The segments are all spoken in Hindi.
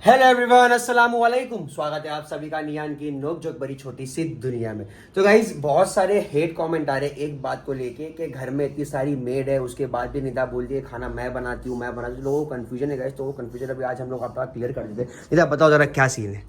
हेलो एवरीवन, अस्सलाम वालेकुम। स्वागत है आप सभी का नियान की नोक जोक भरी छोटी सी दुनिया में। तो गाइस, बहुत सारे हेट कमेंट आ रहे एक बात को लेके कि घर में इतनी सारी मेड है, उसके बाद भी निदा बोलती है खाना मैं बनाती हूँ। लोगों को कंफ्यूजन है गाइस, तो वो कंफ्यूजन अभी आज हम लोग आपका क्लियर कर देते हैं। निदा बताओ जरा क्या सीन है।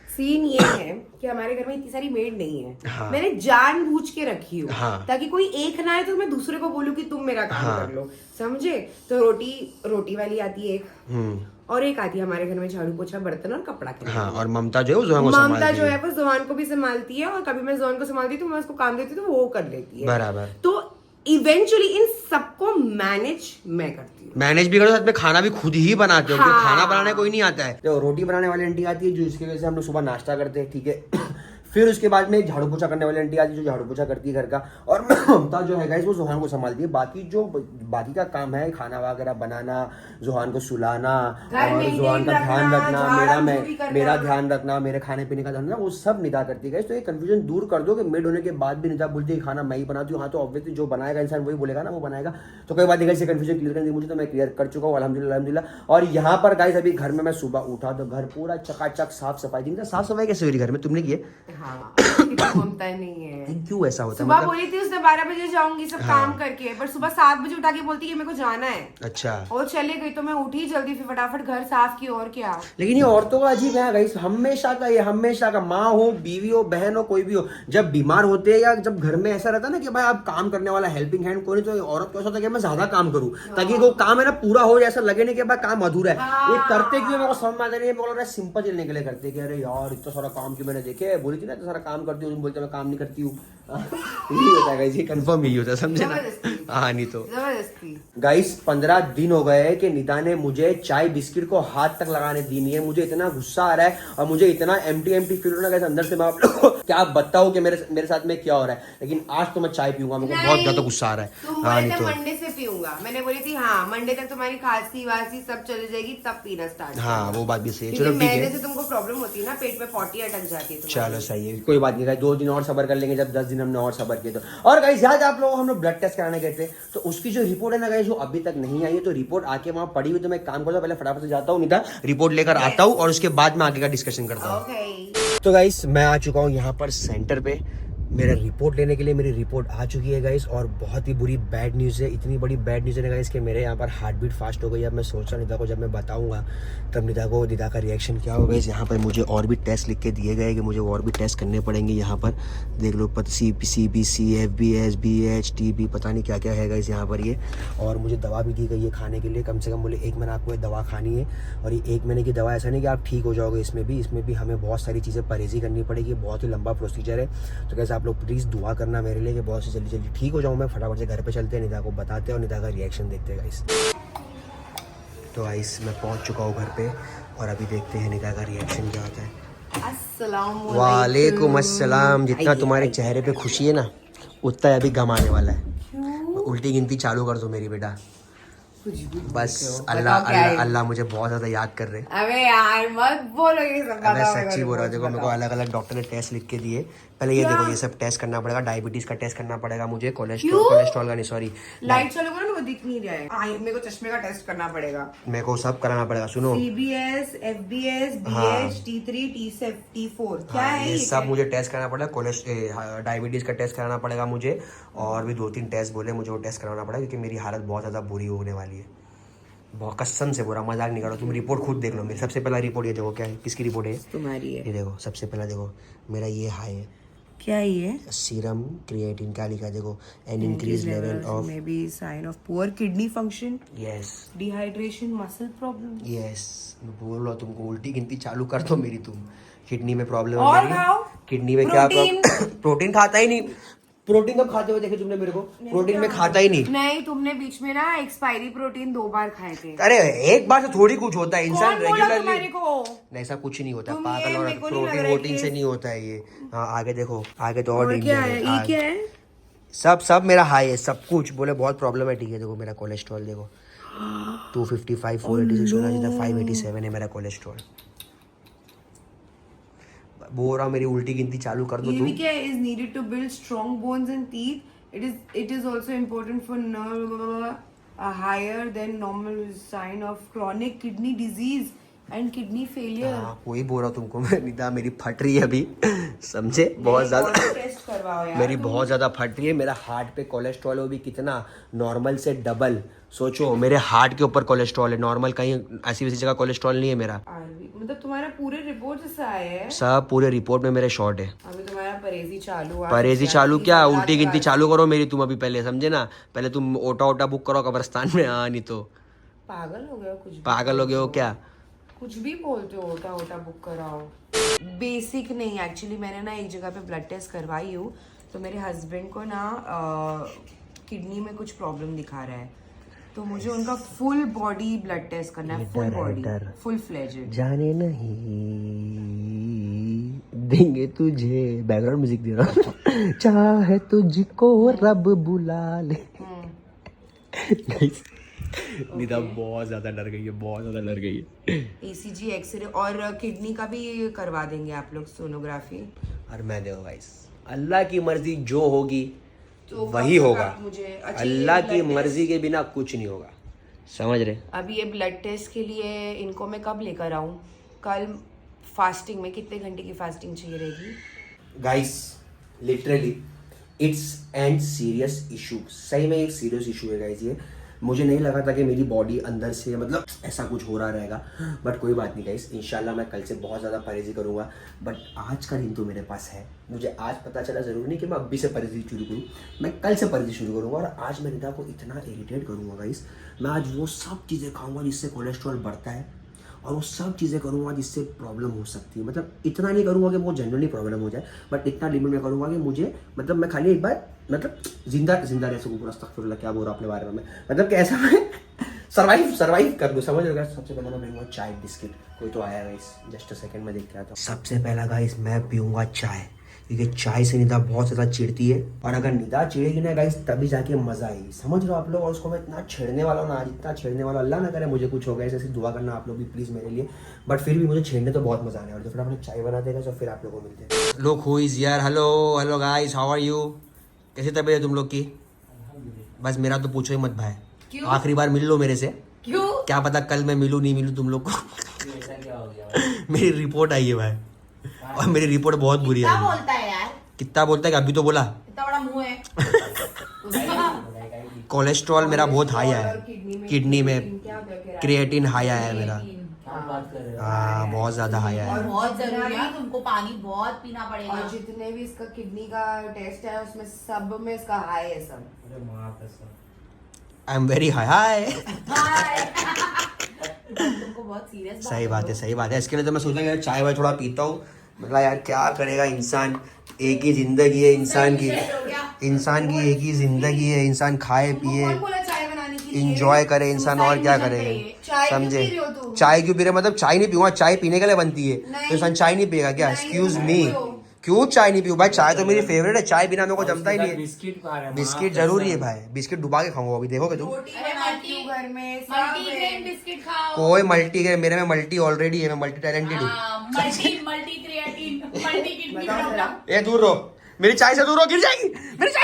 सीन ये है कि हमारे घर में इतनी सारी मेड नहीं है। हाँ। मैंने जानबूझ के रखी हूँ। हाँ। ताकि कोई एक ना आए तो मैं दूसरे को बोलूँ कि तुम मेरा काम हाँ। कर लो, समझे। तो रोटी वाली आती है एक, और एक आती है हमारे घर में झाड़ू पोछा बर्तन और कपड़ा करने हाँ, वाली। और ममता जो है वो ममता जो है वो जुबान को भी संभालती है, और कभी मैं जुबान को संभालती हूँ तो मैं उसको काम देती हूँ तो वो कर लेती है। बराबर। तो इवेंचुअली इन सबको मैनेज मैं करती हूँ। मैनेज भी करो, साथ में खाना भी खुद ही बनाते हो। हाँ। खाना बनाने कोई नहीं आता है। तो रोटी बनाने वाली आंटी आती है, जो इसकी वजह से हम लोग सुबह नाश्ता करते हैं, ठीक है। फिर उसके बाद में झाड़ू पोछा करने वाली आंटी आती है, जो झाड़ू पोछा करती है घर का। और ममता जो है गाइस वो जोहान को संभालती है। बाकी का काम है खाना वगैरह बनाना, जोहान को सुलाना और जोहान का ध्यान रखना, मेरा ध्यान रखना, मेरे खाने पीने का ध्यान रखना, वो सब निदा करती है गाइस। तो ये कंफ्यूजन दूर कर दो कि मेड होने के बाद भी निदा बोलती है खाना मैं ही बनाती हूँ। हाँ, तो ऑब्वियसली जो बनाएगा इंसान वही बोलेगा ना, वो बनाएगा। तो कोई बात नहीं गाइस, ये कंफ्यूजन क्लियर करनी मुझे, तो मैं क्लियर कर चुका हूँ अल्हम्दुलिल्लाह। और यहाँ पर गाइस अभी घर में मैं सुबह उठा तो घर पूरा चकाचक साफ सफाई। साफ सफाई कैसे हो रही घर में, तुमने की है? हाँ, ममता नहीं है। क्यों ऐसा होता है? सुबह बोली थी उसने 12 बजे जाऊंगी सब काम करके, पर सुबह 7 बजे उठा के बोलती है मेरे को जाना है। अच्छा। और चले गई तो मैं उठी जल्दी, फिर फटाफट घर साफ की, और क्या। लेकिन ये औरतों का अजीब है गाइस, हमेशा का माँ हो, बीवी हो, बहन हो, कोई भी हो, जब बीमार होते हैं या जब घर में ऐसा रहता है ना कि भाई आप काम करने वाला हेल्पिंग हैंड कोई नहीं, तो औरत को ऐसा होता है कि मैं ज्यादा काम करूं ताकि वो काम है ना पूरा हो, ऐसा लगे नहीं कि भाई काम अधूरा है। ये करते क्यों मेरे को समझ में आता नहीं है। बोल रहा है सिंपल चलने के लिए करते कि अरे यार इतना सारा काम क्यों, मैंने देखे बोली थी ना इतना सारा काम करती हूँ, बोलते मैं काम नहीं करती हूँ। यही होता है गाइस, ये कंफर्म यही होता है, समझे ना। हाँ, नहीं तो जबरदस्ती। गाइस 15 दिन हो गए कि निदा ने मुझे चाय बिस्किट को हाथ तक लगाने दी नहीं है। मुझे इतना गुस्सा आ रहा है और मुझे इतना एम्प्टी फील हो रहा है अंदर से। मैं आप लोगों को क्या बताऊं कि मेरे साथ में क्या हो रहा है। लेकिन आज तो मैं चाय पीऊंगा, मेरे को बहुत ज्यादा गुस्सा आ रहा है। तुम हाँ, बोले नहीं थे तो मंडे से पीऊंगा, मैंने बोली थी हाँ मंडे तक तुम्हारी खांसी वासी सब चली जाएगी तब पीना स्टार्ट। हाँ, वो बात भी सही है। चलो चलो ठीक मैदे है, से तुमको प्रॉब्लम होती है ना, पेट में पॉटी अटक जाती है तुम्हारी। चलो सही है, कोई बात नहीं। 2 दिन और सबर कर लेंगे, जब 10 दिन हमने और सबर किए तो। और गाइस याद आप लोग हम लोग ब्लड टेस्ट कराने गए थे, तो उसकी जो रिपोर्ट है ना गाइस वो अभी तक नहीं आई है। तो रिपोर्ट आके वहां पड़ी हुई, तो मैं काम करता हूँ, पहले फटाफट से जाता हूँ, नहीं था रिपोर्ट लेकर आता हूँ और उसके बाद में आगे का डिस्कशन करता हूँ। तो गाइस मैं आ चुका हूँ यहाँ पर सेंटर पे मेरा रिपोर्ट लेने के लिए। मेरी रिपोर्ट आ चुकी है गाइस, और बहुत ही बुरी बैड न्यूज़ है। इतनी बड़ी बैड न्यूज़ है गाइस कि मेरे यहाँ पर हार्ट बीट फास्ट हो गई। अब मैं सोच रहा निदा को जब मैं बताऊंगा तब निदा का रिएक्शन क्या होगा। इस यहाँ पर मुझे और भी टेस्ट लिख के दिए गए कि मुझे और भी टेस्ट करने पड़ेंगे। यहाँ पर देख लो, CBC, FBS, BH, TB, पता नहीं क्या क्या है गाइस यहाँ पर ये। और मुझे दवा भी दी गई है खाने के लिए, कम से कम बोले 1 महीना आपको ये दवा खानी है। और ये 1 महीने की दवा ऐसा नहीं कि आप ठीक हो जाओगे, इसमें भी हमें बहुत सारी चीज़ें परहेज़ी करनी पड़ेगी। बहुत ही लंबा प्रोसीजर है। तो कैसे आप लोग प्लीज़ दुआ करना मेरे लिए कि बहुत से जल्दी ठीक हो जाऊँ मैं। फटाफट से घर पे चलते हैं, निदा को बताते हैं और निदा का रिएक्शन देखते हैं गाइस। तो गाइस मैं पहुंच चुका हूँ घर पे, और अभी देखते हैं निदा का रिएक्शन क्या होता है। अस्सलाम वालेकुम अस्सलाम। जितना तुम्हारे चेहरे पे खुशी है ना, उतना अभी गम आने वाला है। उल्टी गिनती चालू कर दो मेरी बेटा, बस। अल्लाह मुझे बहुत ज्यादा याद कर रहे हैं। अबे यार मत बोलो ये सब। अबे सच्ची बोल रहा हूँ, देखो मेरे को अलग अलग डॉक्टर ने टेस्ट लिख के दिए। पहले ये देखो, ये सब टेस्ट करना पड़ेगा। डायबिटीज का टेस्ट करना पड़ेगा मुझे, कोलेस्ट्रॉल का नहीं, सॉरी, लाइट चालू करो ना, वो दिख नहीं रहा है। मेरे को चश्मे का टेस्ट करना पड़ेगा, मेरे को सब कराना पड़ेगा। सुनो, CBS, FBS, BH, T3, T4 क्या है ये सब मुझे टेस्ट करना पड़ेगा। डायबिटीज का टेस्ट कराना पड़ेगा मुझे, और भी 2-3 टेस्ट बोले मुझे, वो टेस्ट कराना पड़ेगा क्योंकि मेरी हालत बहुत ज्यादा बुरी होने वाली है। बहुत कसम से बुरा, मजाक नहीं करो। तुम रिपोर्ट खुद देख लो मेरी। सबसे पहला रिपोर्ट ये देखो, क्या है, किसकी रिपोर्ट है? तुम्हारी है। ये देखो, सबसे पहला देखो मेरा ये हाई है। क्या ये? सीरम क्रिएटिन क्या लिखा है देखो, an increase level of, maybe sign of poor kidney function, yes dehydration, muscle problem. Yes. बोल रहा तुमको, उल्टी गिनती चालू कर दो मेरी तुम। किडनी में प्रॉब्लम है और मेरी। खाओ किडनी में क्या प्रोटीन खाता ही नहीं। प्रोटीन कब खाते हुए देखे तुमने मेरे को? प्रोटीन में खाता ही नहीं। नहीं, तुमने बीच में ना एक्सपायरी प्रोटीन 2 बार खाए थे। अरे एक बार से थोड़ी कुछ होता है, इंसान कौन बोला रेगुलरली तुम्हारे को? नहीं, ऐसा कुछ नहीं होता तुम पागल। ये और मेरे को नहीं लग प्रोटीन रहा है वोटीन कि- से नहीं होता है ये। हाँ, आगे देखो, आगे तो और और क्या है? डेंजर ये है। क्या है? सब मेरा हाई है, सब कुछ बोले बहुत प्रॉब्लमेटिक है। देखो मेरा कोलेस्ट्रॉल देखो, 255, 486 होना चाहिए था, 587 है मेरा कोलेस्ट्रॉल। बोल रहा हूँ मेरी उल्टी गिनती चालू कर दो ये तुम। भी क्या है? Is needed to build strong bones and teeth. It is also important for nerve, a higher than normal sign of chronic kidney disease. And kidney failure. हाँ वही बोल रहा हूँ तुमको मैं, निदा मेरी फट रही है अभी, समझे, बहुत ज्यादा टेस्ट करवाओ यार। मेरी बहुत ज्यादा फट रही है। मेरा हार्ट पे कोलेस्ट्रॉल हो भी कितना, नॉर्मल से डबल। सोचो मेरे हार्ट के ऊपर कोलेस्ट्रॉल है, नॉर्मल कहीं ऐसी वैसी जगह कोलेस्ट्रॉल नहीं है मेरा। मतलब तुम्हारा पूरे रिपोर्ट से आए हैं। सब पूरे रिपोर्ट में मेरे शॉर्ट है। अभी तुम्हारा परहेजी चालू है। परहेजी चालू क्या, उल्टी गिनती चालू करो मेरी तुम अभी, पहले समझे ना, पहले तुम ओटा ओटा बुक करो कब्रिस्तान में। हाँ नहीं तो पागल हो गए हो, कुछ भी पागल हो गए हो क्या। कुछ भी बोलते हो, ओटा ओटा बुक कराओ। बेसिक नहीं, एक्चुअली मैंने ना एक जगह पे ब्लड टेस्ट करवाई हूँ, तो मेरे हस्बैंड को ना किडनी में कुछ प्रॉब्लम दिखा रहा है, तो मुझे उनका फुल बॉडी ब्लड टेस्ट करना है, फुल बॉडी, फुल फ्लेजेड। जाने नहीं देंगे तुझे, बैकग्राउंड म्यूजिक दे रहा हूँ। चाहे तुझको रब बुला ले। निदा बहुत ज्यादा डर गई है, बहुत ज्यादा डर गई है। ECG, एक्सरे और किडनी का भी करवा देंगे आप लोग, सोनोग्राफी। और मैं देखो गाइस, अल्लाह की मर्जी जो होगी तो वही होगा। मुझे अच्छा, अल्लाह की मर्जी के बिना कुछ नहीं होगा, समझ रहे। अभी ये ब्लड टेस्ट के लिए इनको मैं कब लेकर आऊँ? कल फास्टिंग में कितने घंटे की फास्टिंग चाहिए रहेगी? Guys literally it's and serious issue, सही में एक सीरियस इशू है गाइस ये। मुझे नहीं लगा था कि मेरी बॉडी अंदर से मतलब ऐसा कुछ हो रहा रहेगा, बट कोई बात नहीं गाइस, इंशाल्लाह मैं कल से बहुत ज़्यादा परहेज़ी करूँगा। बट आज का दिन तो मेरे पास है, मुझे आज पता चला, ज़रूरी नहीं कि मैं अभी से परहेज़ी शुरू करूँ, मैं कल से परहेज़ी शुरू करूँगा। और आज मैं निदा को इतना इरिटेट करूँगा गाइस, मैं आज वो सब चीज़ें खाऊँगा जिससे कोलेस्ट्रॉल बढ़ता है, और वो सब चीज़ें करूँगा जिससे प्रॉब्लम हो सकती है। मतलब इतना नहीं करूँगा कि वो जनरली प्रॉब्लम हो जाए, बट इतना लिमिट में करूँगा कि मुझे मतलब मैं खाली एक बार मतलब जिंदा रह सकूँ पूरा। अस्तगफिरुल्लाह, क्या बोल रहा अपने बारे में मैं, मतलब कि ऐसा मैं सर्वाइव कर लूँ, समझ रहे हो। सबसे पहले मैं पीऊँगा चाय बिस्किट, कोई तो आया गाइस, जस्ट अ सेकंड में देख के आता हूँ। सबसे पहला गाइस मैं पीऊँगा चाय, क्योंकि चाय से निदा बहुत ज़्यादा चिढ़ती है, और अगर निदा चिढ़ेगी ना गाइस तभी जाके मज़ा आएगी, समझ लो आप लोग। और उसको मैं इतना छेड़ने वाला हूँ ना, आज इतना छेड़ने वाला, अल्लाह ना करे मुझे कुछ हो गया, ऐसे दुआ करना आप लोग भी प्लीज़ मेरे लिए। बट फिर भी मुझे छेड़ने तो बहुत मज़ा आने वाला है। तो फिर आपने चाय बना देगा, तो फिर आप लोगों को मिलते हैं। लोग हु इज़ यार, hello guys, how are you, कैसी तबीयत है तुम लोग की? बस मेरा तो पूछो ही मत भाई, आखिरी बार मिल लो मेरे से। क्यों? क्या पता कल मैं मिलूँ नहीं मिलूँ तुम लोग को। मेरी रिपोर्ट आई है भाई, और मेरी रिपोर्ट बहुत बुरी है। बोलता है यार, कितना बोलता है कि अभी तो बोला इतना बड़ा मुंह है। कोलेस्ट्रॉल मेरा बहुत हाई है, किडनी में क्रिएटिन हाई आया है मेरा। हाँ बहुत ज्यादा हाई आया और है। बहुत जरूरी है, तुमको पानी बहुत पीना पड़ेगा। और जितने भी इसका किडनी का टेस्ट है उसमें सब में इसका हाई है सब। I am very high. तुमको बहुत सीरियस सही बात है, सही बात है। इसके लिए तो मैं सोचा यार चाय वाय थोड़ा पीता हूँ, मतलब यार क्या करेगा इंसान, एक ही जिंदगी है इंसान की, एक ही जिंदगी है, इंसान खाए पिए इंजॉय करे इंसान, और क्या करेगा, समझे। चाय क्यों पी रहे, मतलब चाय नहीं पीऊंगा, चाय पीने के लिए बनती है, तो इंसान चाय नहीं पिएगा क्या? एक्सक्यूज मी, क्यों चाय नहीं पीऊँ भाई? चाय तो मेरी फेवरेट है, चाय बिना मेरे को जमता ही नहीं है। बिस्किट जरूरी है भाई, बिस्किट डुबा के खाऊंगा, अभी देखोगे तुम। घर में मल्टीग्रेन बिस्किट खाओ। कोई मल्टी, मेरे में मल्टी ऑलरेडी है, मैं मल्टी टैलेंटेड हूँ। Multi creatine, multi kidney problem. ए दूर रहो, मेरी चाय से दूर हो, गिर जाएगी मेरी चाय,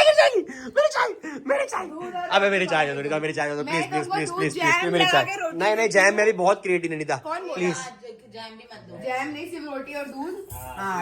मेरी चाय। अबे मेरी चाय दे दो, मेरी चाय दे दो please please please please please, मेरी चाय। नहीं जैम मेरी बहुत क्रिएटिव है निदा, प्लीज। जैम भी मत दो। जैम नहीं, सिर्फ रोटी और दूध।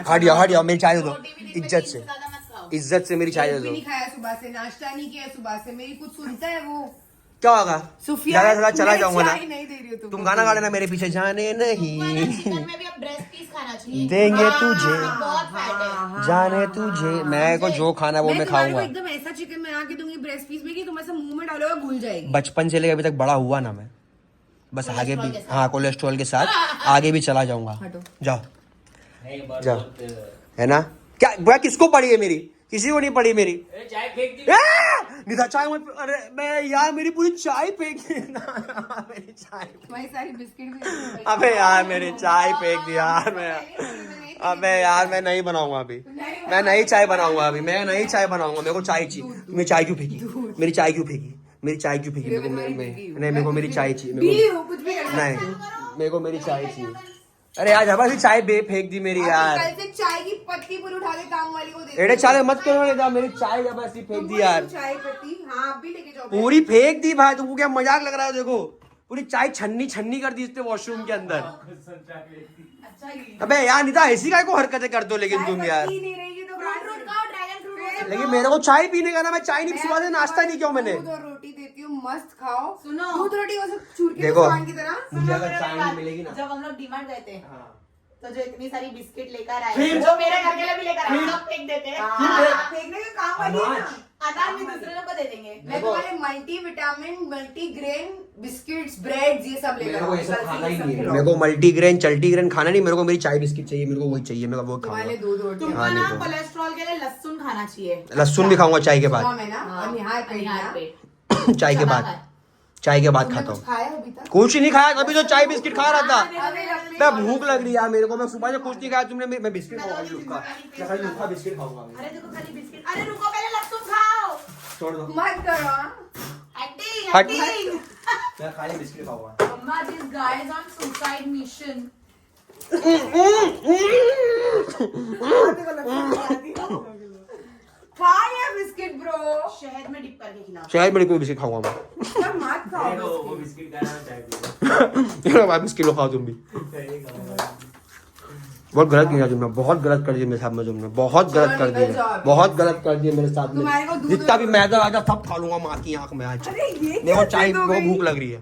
हट जाओ, मेरी चाय दे दो, इज्जत से, ज्यादा मत खाओ। इज्जत से मेरी चाय दे भी दो। नहीं खाया सुबह से, नाश्ता नहीं किया सुबह से, मेरी कुछ सुनता है वो? क्या होगा, सुफिया ज्यादा चला जाऊंगा ना, चाय नहीं दे रही हो तुम गाना गा लेना मेरे पीछे, जाने नहीं चिकन में भी अब ब्रेस्ट पीस खाना चाहिए। देंगे तुझे, बहुत फैट है। जाने तुझे, मैं को जो खाना वो मैं तुम्हारे को खाऊंगा। एकदम ऐसा चिकन बना के दूंगी ब्रेस्ट पीस में कि तुम ऐसा मुंह में डालोगे घुल जाएगी। बचपन से लेकर अभी तक बड़ा हुआ ना मैं, बस आगे भी, हाँ कोलेस्ट्रॉल के साथ आगे भी चला जाऊंगा। जाओ है ना। क्या बुआ किसको पड़ी है मेरी, किसी को नहीं पड़ी मेरी। चाय फेंक दी। निधा चाय मत, अरे मैं यार मेरी पूरी चाय फेंक दी ना, मेरी चाय, वही सारी बिस्किट भी। अबे यार मेरी चाय फेंक दी यार मैं, अबे यार मैं नहीं बनाऊंगा अभी, मैं नहीं चाय बनाऊंगा अभी, मैं नहीं चाय बनाऊंगा, मेरे को चाय चाहिए। मेरी चाय क्यों फेंकी, मेरी चाय क्यों फेंकी, मेरी चाय क्यों फेंकी, मेरे को नहीं, मेरे को मेरी चाय चाहिए, नहीं मेरे को मेरी चाय चाहिए। अरे यार जबरदस्ती चाय फेंक दी मेरी यार, कल से चाय की पत्ती पूरी उठा के काम वाली को दे। एड़े चाले मत करो निधा, मेरी चाय जबरदस्ती फेंक दी यार, चाय पत्ती हाँ आप भी लेके जाओ। पूरी फेंक दी भाई, तुमको क्या मजाक लग रहा है? देखो पूरी चाय छन्नी छन्नी कर दी इसने वॉशरूम के अंदर। अच्छा ही अबे यार निता ऐसी काय को हरकतें कर दो लेकिन तुम यार। पी नहीं रही तो फ्रूट खाओ, ड्रैगन फ्रूट लेकिन मेरे को चाय पीने का ना, मैं चाय नहीं सुबह से नाश्ता नहीं किया मैंने। दूध और रोटी देती हूँ, मस्त खाओ। सुनो। दूध रोटी वो सब चूर के देखो, दुकान की तरह। मुझे अगर चाय नहीं मिलेगी ना, जब हम लोग डीमार्ट गए थे हाँ। तो जो इतनी सारी बिस्किट लेकर आए, फिर? जो मेरे घर के लिए भी लेकर आए, सब फेंक देते हैं। हाँ, फेंकने का काम वाली है ना। आधा भी दूसरे लोग को दे देंगे। मैं तुम्हारे multi vitamin, multi grain biscuits, bread ये सब लेकर मेरे को ये सब कल से खाना ही सब नहीं है। खिलाओ। मेरे को मल्टीग्रेन चल्टीग्रेन खाना नहीं, मेरे को मेरी चाय बिस्किट चाहिए, मेरे को वही चाहिए, मैं वो तुम्हारे खाऊंगा। दूध रोटी तुमको हाँ, ना देखो। कोलेस्ट्रॉल के लिए लहसुन खाना चाहिए। लहसुन भी खाऊंगा चाय के बाद। सुबह में ना और निहार पे निहार पे। चाय के बाद, चाय के बाद तुमने खाता कुछ हूँ। खाया अभी तक? कुछ ही नहीं खाया, तभी तो चाय बिस्किट खा रहा था। अरे रख मैं भूख लग रही है यार मेरे को, मैं सुबह से कुछ नहीं खाया तुमने। मैं बिस्किट खाऊंगा, लुक्का मैं खाली लुक्का बिस्किट खाऊंगा। अरे देखो खाली बिस्किट। अरे रुको पहले लहसुन खाओ। छोड़ दो, मत करो हाँ। एक्टिंग हट। एक्टिंग। मैं खाली बिस्किट खाऊंगा। Mama, this guy is on suicide mission. खा या बिस्किट ब्रो। शहद में डिप करके खिलाओ। चाय मेरे को बिस्किट खाऊंगा मैं। सब मत खाओ वो बिस्किट। बिस्किट का नाम चाय पी मैं बिस्किट लो खाओ तुम भी। बहुत गलत किया तुमने, बहुत गलत कर दिया मेरे साथ में तुमने, बहुत गलत कर दिया, बहुत गलत कर दिया मेरे साथ तुम्हारे को में। दूध जितना भी मैदा आजा सब खा लूंगा माँ की आंख में आज। अरे ये मेरे को क्या चाय, चीज़ हो मेरे को गई? भूख लग रही है।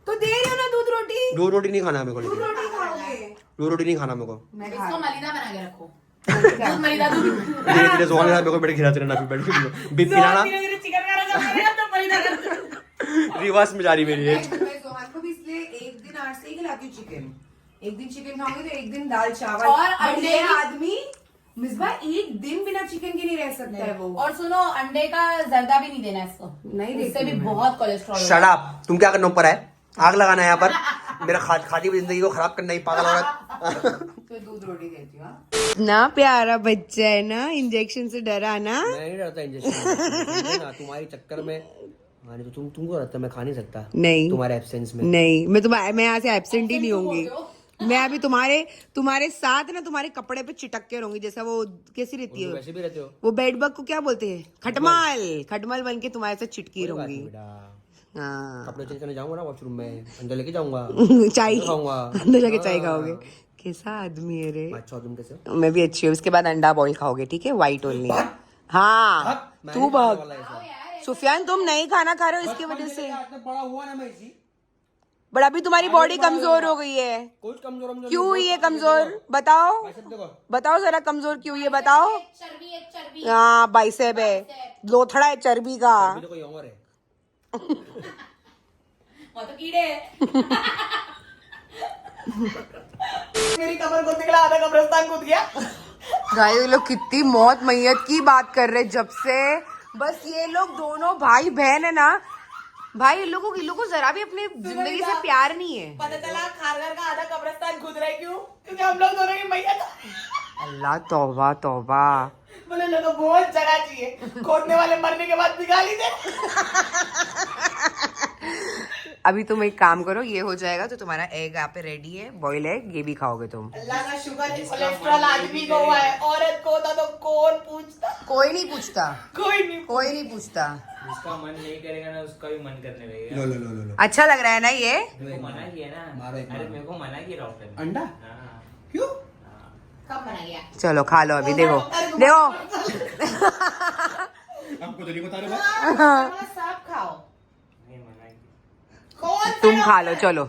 तो दे रही हो ना दूध रोटी। दो रोटी नहीं खाना है मेरे को, दूध लेकिन रोटी खाओगे। दो रोटी नहीं खाना मेरे को। मैं खा इसको रही मलिदा बना के रखो। हूँ। मलिदा दूध। धीरे धीरे सोने मेरे को बैठ खिलाते रहना, फिर बैठ के बिप पिलाना। धीरे-धीरे चिकन खाना जब करेगा तो मलिदा कर। रिवर्स में जा रही मेरी ये। मैं सोहान को भी इसलिए एक दिन आज से ही खिलाती हूँ चिकन। एक दिन चिकन खाऊंगी तो एक दिन दाल चावल। और But अंडे ये की- आदमी मिसबा एक दिन बिना चिकन के नहीं रह सकता है वो। और सुनो अंडे का जर्दा भी नहीं देना इसको। नहीं इससे देती भी मैं। बहुत कोलेस्ट्रॉल होता है। शट अप, तुम क्या करना ऊपर है? आग लगाना है यहाँ पर, मेरा खाती हुई जिंदगी को खराब करना ही पागल औरत। तो दूध रोटी देती हूँ हाँ। ना प्यारा बच्चा है ना, इंजेक्शन से डरा ना। मैं नहीं डरता इंजेक्शन, तुम्हारी चक्कर में। हाँ, नहीं तो तुमको रहता मैं खा नहीं सकता नहीं तुम्हारे एब्सेंस में। नहीं, मैं यहाँ से एब्सेंट ही नहीं होंगी। मैं अभी तुम्हारे साथ ना तुम्हारे कपड़े पे चिटक के रहूंगी, जैसा वो कैसी रहती है वैसे भी रहते हो। वो बेड बग को क्या बोलते हैं, खटमल बन के तुम्हारे साथ चिटकी कोई बात रहूंगी। नहीं बेटा, हाँ कपड़े चेंज करने जाऊंगा ना वॉशरूम में, अंदर लेके जाऊंगा, चाय खाऊंगा। अंदर जाके चाय हाँ। खाओगे। कैसा आदमी है रे। अच्छा तुम कैसे हो? मैं भी अच्छी हूँ। उसके बाद अंडा बॉईल खाओगे, ठीक है, व्हाइट ओनली। हाँ मैं तू नहीं खाने भाग। वाला ऐसा। सुफियान तुम नहीं खाना खा रहे हो इसकी वजह से, बड़ा हुआ ना मैं इसी बट अभी तुम्हारी बॉडी कमजोर हो गई है। कुछ कमजोर हमजोर क्यों नहीं, हुई है बहुत कमजोर, बताओ बाइसेप देखो। बताओ जरा, कमजोर क्यों हुई है बताओ। एक चर्बी। हाँ बाइसेप है, लोथड़ा है चर्बी का। अभी तो कोई और है। वो तो कीड़े हैं। मेरी कमर को निकला, आधा कब्रिस्तान कूद गया। गाइस ये लोग कितनी मौत मैयत की बात कर रहे जब से। बस ये लोग दोनों भाई बहन है ना भाई, इन लोगों को जरा भी अपनी जिंदगी से प्यार नहीं है। पता चला खारघर का आधा कब्रिस्तान खुद रहा है। क्यों? क्योंकि हम लोग दोनों की मैया था। अल्लाह तौबा तौबा। बोले लोगों को बहुत जगह चाहिए, खोदने वाले मरने के बाद निकाली दे। अभी तुम एक काम करो, ये हो जाएगा तो तुम्हारा एग यहाँ पे रेडी है, बॉईल एग, ये भी खाओगे तुम। अल्लाह का शुक्र है कोलेस्ट्रॉल आदमी को हुआ है, औरत को होता तो कौन पूछता? कोई नहीं पूछता, कोई नहीं। कोई नहीं पूछता। जिसका मन नहीं करेगा ना उसका भी मन करने लगेगा। लो लो लो लो लो। अच्छा लग रहा है ना ये। मेरे को मना किया ना, मारो एक अरे मारो। मेरे को मना किया डॉक्टर ने। अंडा हाँ। क्यों? कब बना गया? चलो खा लो अभी, देखो देखो। आपको तो नहीं बता रहे भाई। सब खाओ। नहीं मना किया। कौन तुम खा लो चलो।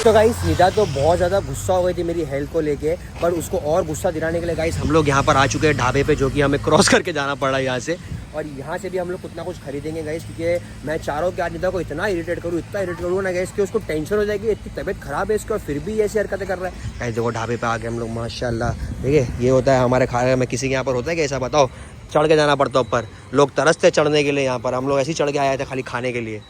तो गाइस निदा तो बहुत ज़्यादा गुस्सा हो गई थी मेरी हेल्थ को लेके, पर उसको और गुस्सा दिलाने के लिए गाइस हम लोग यहाँ पर आ चुके हैं ढाबे पे, जो कि हमें क्रॉस करके जाना पड़ा है यहाँ से। और यहाँ से भी हम लोग कुछ ना कुछ खरीदेंगे गाइस, क्योंकि मैं चाह रहा हूँ कि आज निदा को इतना इरिटेट करूँ, इतना इरिटेट करूँ ना गाइस कि उसको टेंशन हो जाएगी, इतनी तबीयत खराब है इसकी और फिर भी ये ऐसी हरकतें कर रहा है। गाइस देखो ढाबे पे आ गए हम लोग माशाल्लाह। देखिए ये होता है हमारे खाने में, किसी के यहाँ पर होता है कि ऐसा बताओ, चढ़ के जाना पड़ता है ऊपर। लोग तरसते चढ़ने के लिए, यहाँ पर हम लोग ऐसे ही चढ़ के आए थे खाली खाने के लिए।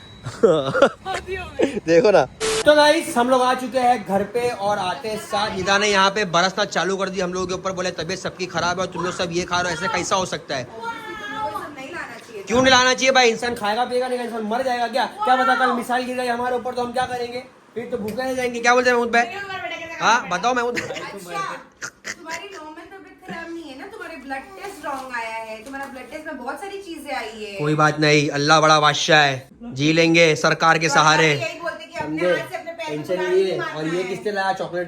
देखो ना। तो गाइस हम लोग आ चुके हैं घर पे और आते साथ निदा ने यहाँ पे बरसना चालू कर दी हम लोगों के ऊपर। बोले तबीयत सबकी खराब है और तुम लोग सब ये खा रहे हो, ऐसे कैसा हो सकता है? नहीं लाना चाहिए। क्यों नहीं लाना चाहिए भाई? इंसान खाएगा पिएगा नहीं, इंसान मर जाएगा क्या? क्या पता कल मिसाइल गिर जाए हमारे ऊपर तो हम क्या करेंगे? फिर तो भूखे रह जाएंगे। क्या बोलते हैं महमूद भाई? हाँ बताओ महमूद। अच्छा, तुम्हारी नॉर्मल तबीयत खराब नहीं है ना, तुम्हारे ब्लड टेस्ट रॉन्ग आया है, तुम्हारा ब्लड टेस्ट में बहुत सारी चीजें आई है। कोई बात नहीं, अल्लाह बड़ा बादशाह है, जी लेंगे सरकार के सहारे। यही बोलते कि समझे, हाथ से अपने पैर टेंशन को लिए। मारना और ये है। किसने लाया चॉकलेट?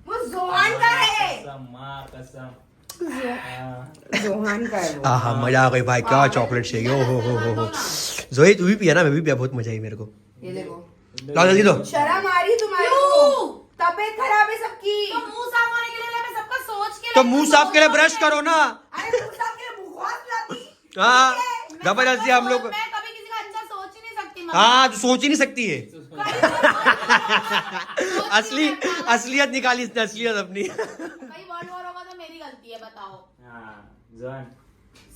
वो जोहान का है। कसम माँ कसम। जोहान का है वो। हाँ मजा आ गई भाई, क्या चॉकलेट शेक है, हो। जोही तू भी पिया ना, मैं भी पिया, बहुत मजा आई मेरे को। ये देखो, लाओ जल्दी दो। शर्म आ रही तुम्हारे को? तबीयत खराब है सबकी। तो मुंह साफ होने के लिए मैं सबका सोच के तो मुंह साफ के लिए ब्रश करो ना। अरे मुंह साफ के लिए मुखवास लाती। हाँ मैं जबरदस्ती सबका हम लोग। मैं कभी किसी का अच्छा सोच ही नहीं सकती। हाँ तू सोच ही नहीं सकती है। कहीं असलियत निकाली इसने, असलियत अपनी। वर्ड वॉर होगा तो मेरी गलती है, बताओ। हाँ जोहान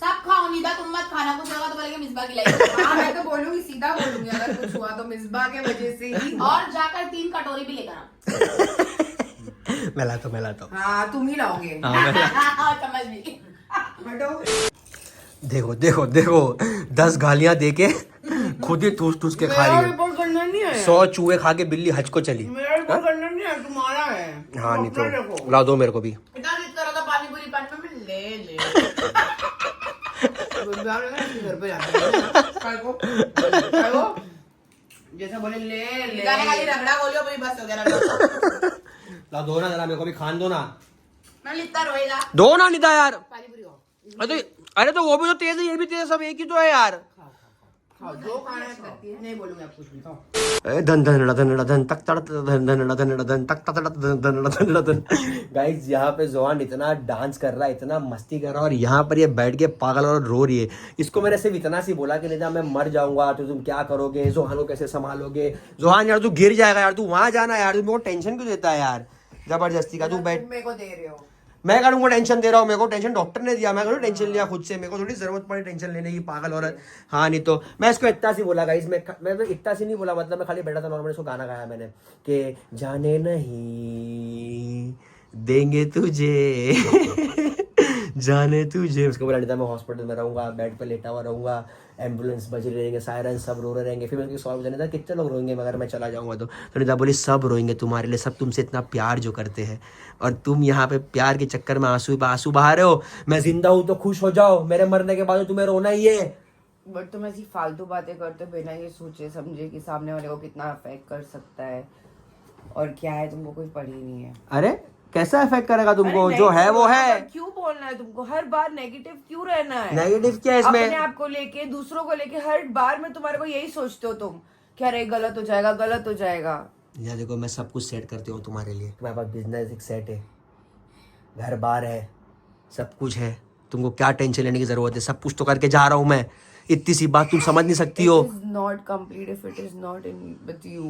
सब खाओ, निदा तुम मत खाना, कुछ होगा तो बोलेंगे मिसबा की लाई। हाँ मैं तो बोलूंगी, सीधा बोलूंगी, अगर कुछ हुआ तो मिसबा के वजह से ही। और जाकर 3 कटोरी भी लेकर आ। मैं लाता हूँ। हाँ तुम ही लाओगे। हाँ, मैं लाता समझ नहीं। हटो। देखो 10 गालियां दे के खुद ही ठूस के खा मेरा रही है। रिपोर्ट करना नहीं है। 100 चूहे खा के बिल्ली हज को चली। मेरा रिपोर्ट करना नहीं है, तुम्हारा है। हाँ नहीं अपना देखो। तो ला दो मेरे को भी। इतना जिद करो तो पानी पूरी पानी में ले। घर पे जाते हैं। जैसा बोले ले गाने खाली रगड़ा बोलियो पूरी बस हो गया। ला दो ना जरा, मेरे को भी खान दो ना। मैं लिखता रोएगा। दो ना निदा यार। पानी पूरी हो। अरे तो वो भी तो तेज है, ये भी तेज है, सब एक ही तो है यार। खाओ, जो खाना है करती है। नहीं बोलूंगी आप कुछ भी, खाओ। धन तक धन। गाइस यहाँ पे जोहान इतना डांस कर रहा है, इतना मस्ती कर रहा है, और यहाँ पर ये बैठ के पागल और रो रही है। इसको मैंने सिर्फ इतना सी बोला कि नहीं मैं मर जाऊंगा तो तुम क्या करोगे, जोहान को कैसे संभालोगे। जोहान यार तू गिर जाएगा यार, तू वहां जाना यार, तू मेरे को टेंशन क्यों देता है यार जबरदस्ती का। तू बैठ, तुम मेरे को दे रहे हो। मैं करूंगा टेंशन दे रहा हूँ, मेरे को टेंशन डॉक्टर ने दिया, मैं करूँ टेंशन लिया खुद से, मेरे को थोड़ी जरूरत पड़ी टेंशन लेने की, पागल औरत। हाँ नहीं तो मैं इसको इतना सी बोला गाइस, मैं इतना सी नहीं बोला, मतलब मैं खाली बैठा था नॉर्मल, इसको गाना गाया मैंने कि जाने नहीं देंगे तुझे जाने तुझे। उसको बोला नहीं था मैं हॉस्पिटल में रहूंगा, बेड पे लेटा हुआ रहूंगा, एम्बुलेंस बज रहे रहेंगे, सायरन सब रो रहे रहेंगे। फिर मैंने सॉल्व जाने था कितने लोग रोएंगे मगर मैं चला जाऊंगा तो निदा बोली सब रोएंगे तुम्हारे लिए, सब तुमसे इतना प्यार जो करते हैं, और तुम यहाँ पे प्यार के चक्कर में आंसू बहा रहे हो। मैं जिंदा हूँ तो खुश हो जाओ, मेरे मरने के बाद तुम्हें रोना ही है। बट तुम ऐसी फालतू बातें करते हो बिना ये सोचे समझे कि सामने वाले को कितना अफेक्ट कर सकता है और क्या है, तुमको कुछ पड़ी नहीं है। अरे कैसा इफेक्ट करेगा तुमको, अरे जो नहीं, है वो है। क्यों बोलना है तुमको, हर बार नेगेटिव क्यों रहना है? नेगेटिव क्या है इसमें? अपने आप को लेके, दूसरों को लेके, हर बार में तुम्हारे को यही सोचते हो तुम क्या रे, गलत हो जाएगा, गलत हो जाएगा। या देखो मैं सब कुछ सेट करती हूँ तुम्हारे लिए, तुम्हारे पास बिजनेस एक सेट है, घर बार है, सब कुछ है, तुमको क्या टेंशन लेने की जरूरत है, सब कुछ तो करके जा रहा हूँ मैं। इतनी सी बात तुम समझ नहीं सकती हो। It is not complete if it is not in with you.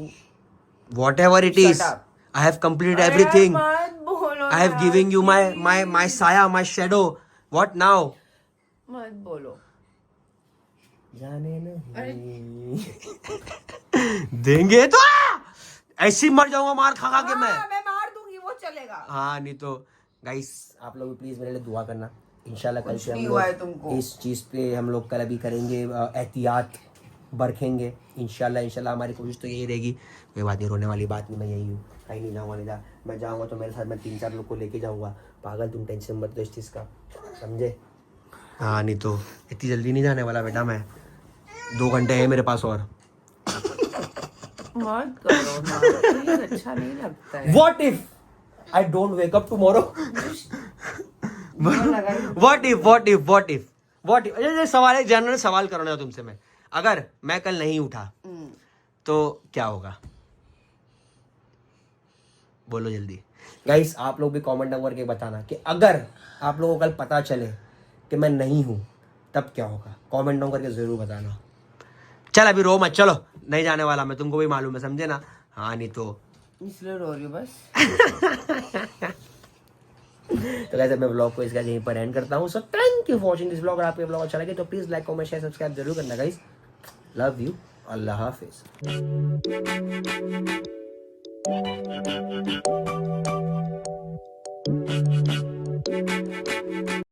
Whatever it is, Shut up. I have completed everything. मत बोलो I have यार, given you please. my saya, my shadow. What now? मत बोलो। जाने नहीं देंगे तो ऐसे ही मर जाऊंगा मार खा के मैं। हाँ, मैं मार दूंगी, वो चलेगा। हाँ नहीं तो गाइस आप लोग प्लीज मेरे लिए दुआ करना। इंशाल्लाह कल से नहीं हम हुआ है लोग तुमको। इस चीज़ पे हम लोग कल अभी करेंगे एहतियात बरखेंगे। इंशाल्लाह हमारी कोशिश तो यही रहेगी। कोई बात नहीं, रोने वाली बात नहीं, मैं यही हूँ, कहीं नहीं जाऊँगा। नहीं मैं जाऊँगा तो मेरे साथ मैं 3-4 लोग को लेके जाऊँगा। पागल तुम टेंशन मत लो इस चीज़ का, समझे? हाँ नहीं तो इतनी जल्दी नहीं जाने वाला बेटा मैं, 2 घंटे है मेरे पास और। मत करो ना, प्लीज, अच्छा नहीं लगता है। What if I don't wake up tomorrow? What if? ये सवाल है, जनरल सवाल करना है तुमसे मैं। अगर मैं कल नहीं उठा तो क्या होगा, बोलो जल्दी। गाइस आप लोग भी कमेंट डाउन करके बताना कि अगर आप लोगों को कल पता चले कि मैं नहीं हूं तब क्या होगा, कमेंट डाउन करके जरूर बताना। चल अभी रो मत, चलो नहीं जाने वाला मैं, तुमको भी मालूम है, समझे ना? हाँ नहीं तो इसलिए रो रही हूँ बस। तो कैसे मैं व्लॉग को इसका यहीं पर एंड करता हूँ। So thank you for watching this vlog. अगर आपको व्लॉग अच्छा लगे तो please like comment share subscribe जरूर करना guys. Love you, Allah Hafiz.